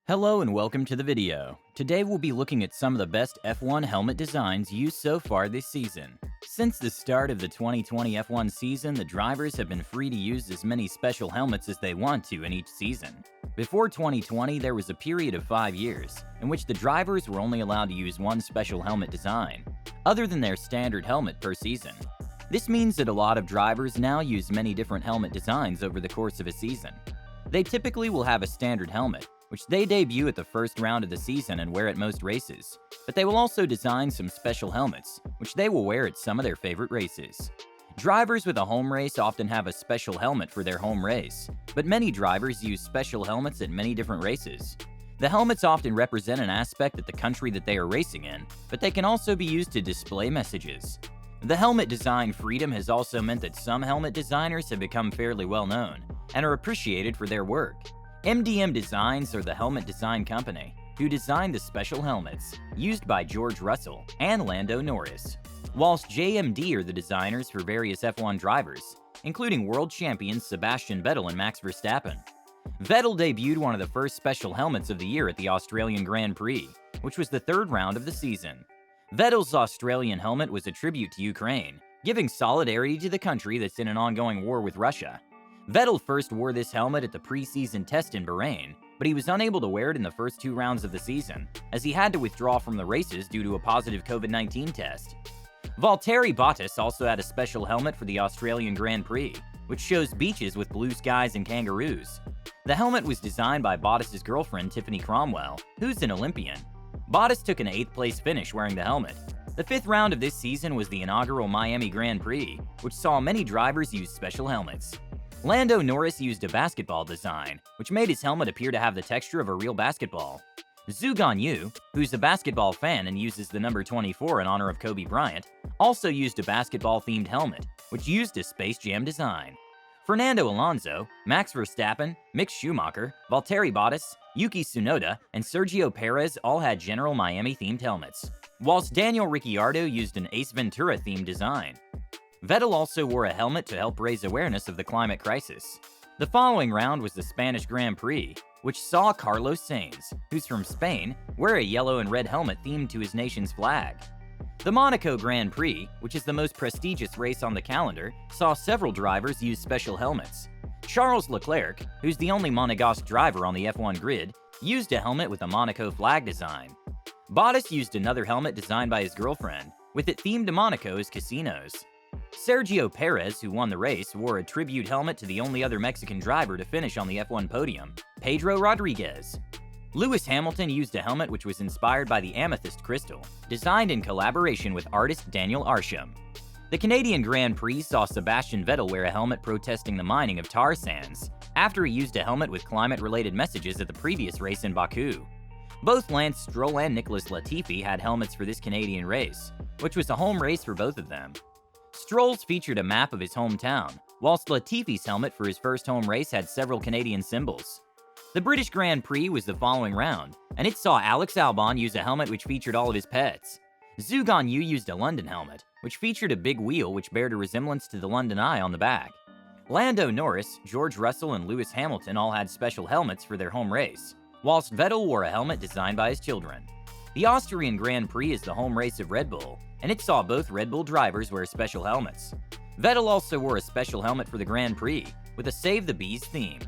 Hello and welcome to the video. Today we'll be looking at some of the best F1 helmet designs used so far this season. Since the start of the 2020 F1 season, the drivers have been free to use as many special helmets as they want to in each season. Before 2020, there was a period of 5 years in which the drivers were only allowed to use one special helmet design, other than their standard helmet per season. This means that a lot of drivers now use many different helmet designs over the course of a season. They typically will have a standard helmet, which they debut at the first round of the season and wear at most races, but they will also design some special helmets, which they will wear at some of their favorite races. Drivers with a home race often have a special helmet for their home race, but many drivers use special helmets at many different races. The helmets often represent an aspect of the country that they are racing in, but they can also be used to display messages. The helmet design freedom has also meant that some helmet designers have become fairly well known and are appreciated for their work. MDM Designs are the helmet design company who designed the special helmets used by George Russell and Lando Norris, whilst JMD are the designers for various F1 drivers, including world champions Sebastian Vettel and Max Verstappen. Vettel debuted one of the first special helmets of the year at the Australian Grand Prix, which was the third round of the season. Vettel's Australian helmet was a tribute to Ukraine, giving solidarity to the country that's in an ongoing war with Russia. Vettel first wore this helmet at the pre-season test in Bahrain, but he was unable to wear it in the first 2 rounds of the season, as he had to withdraw from the races due to a positive COVID-19 test. Valtteri Bottas also had a special helmet for the Australian Grand Prix, which shows beaches with blue skies and kangaroos. The helmet was designed by Bottas' girlfriend Tiffany Cromwell, who's an Olympian. Bottas took an 8th place finish wearing the helmet. The 5th round of this season was the inaugural Miami Grand Prix, which saw many drivers use special helmets. Lando Norris used a basketball design, which made his helmet appear to have the texture of a real basketball. Zhu Ganyu, who's a basketball fan and uses the number 24 in honor of Kobe Bryant, also used a basketball-themed helmet, which used a Space Jam design. Fernando Alonso, Max Verstappen, Mick Schumacher, Valtteri Bottas, Yuki Tsunoda, and Sergio Perez all had general Miami-themed helmets, whilst Daniel Ricciardo used an Ace Ventura-themed design. Vettel also wore a helmet to help raise awareness of the climate crisis. The following round was the Spanish Grand Prix, which saw Carlos Sainz, who's from Spain, wear a yellow and red helmet themed to his nation's flag. The Monaco Grand Prix, which is the most prestigious race on the calendar, saw several drivers use special helmets. Charles Leclerc, who's the only Monegasque driver on the F1 grid, used a helmet with a Monaco flag design. Bottas used another helmet designed by his girlfriend, with it themed to Monaco's casinos. Sergio Perez, who won the race, wore a tribute helmet to the only other Mexican driver to finish on the F1 podium, Pedro Rodriguez. Lewis Hamilton used a helmet which was inspired by the amethyst crystal, designed in collaboration with artist Daniel Arsham. The Canadian Grand Prix saw Sebastian Vettel wear a helmet protesting the mining of tar sands, after he used a helmet with climate-related messages at the previous race in Baku. Both Lance Stroll and Nicholas Latifi had helmets for this Canadian race, which was a home race for both of them. Stroll's featured a map of his hometown, whilst Latifi's helmet for his first home race had several Canadian symbols. The British Grand Prix was the following round, and it saw Alex Albon use a helmet which featured all of his pets. Zhu Ganyu used a London helmet, which featured a big wheel which bared a resemblance to the London Eye on the back. Lando Norris, George Russell, and Lewis Hamilton all had special helmets for their home race, whilst Vettel wore a helmet designed by his children. The Austrian Grand Prix is the home race of Red Bull, and it saw both Red Bull drivers wear special helmets. Vettel also wore a special helmet for the Grand Prix, with a Save the Bees theme.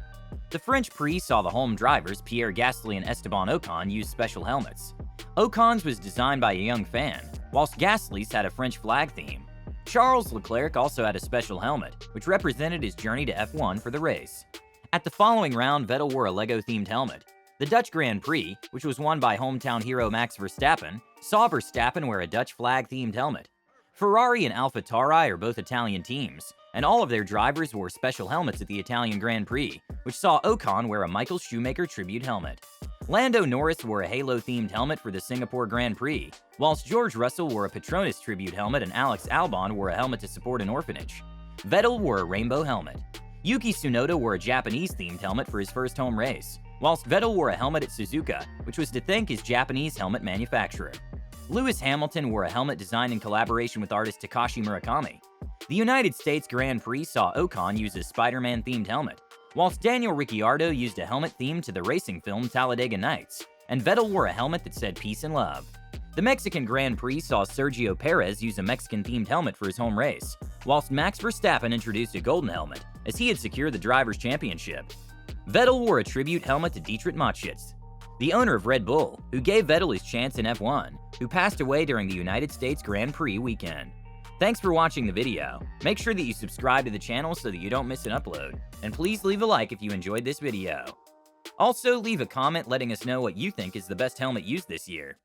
The French Prix saw the home drivers Pierre Gasly and Esteban Ocon use special helmets. Ocon's was designed by a young fan, whilst Gasly's had a French flag theme. Charles Leclerc also had a special helmet, which represented his journey to F1 for the race. At the following round, Vettel wore a Lego-themed helmet. The Dutch Grand Prix, which was won by hometown hero Max Verstappen, saw Verstappen wear a Dutch flag-themed helmet. Ferrari and AlphaTauri are both Italian teams, and all of their drivers wore special helmets at the Italian Grand Prix, which saw Ocon wear a Michael Schumacher tribute helmet. Lando Norris wore a Halo-themed helmet for the Singapore Grand Prix, whilst George Russell wore a Petronas tribute helmet and Alex Albon wore a helmet to support an orphanage. Vettel wore a rainbow helmet. Yuki Tsunoda wore a Japanese-themed helmet for his first home race, whilst Vettel wore a helmet at Suzuka, which was to thank his Japanese helmet manufacturer. Lewis Hamilton wore a helmet designed in collaboration with artist Takashi Murakami. The United States Grand Prix saw Ocon use a Spider-Man themed helmet, whilst Daniel Ricciardo used a helmet themed to the racing film Talladega Nights, and Vettel wore a helmet that said peace and love. The Mexican Grand Prix saw Sergio Perez use a Mexican-themed helmet for his home race, whilst Max Verstappen introduced a golden helmet, as he had secured the Drivers' Championship. Vettel wore a tribute helmet to Dietrich Mateschitz, the owner of Red Bull, who gave Vettel his chance in F1, who passed away during the United States Grand Prix weekend. Thanks for watching the video. Make sure that you subscribe to the channel so that you don't miss an upload, and please leave a like if you enjoyed this video. Also, leave a comment letting us know what you think is the best helmet used this year.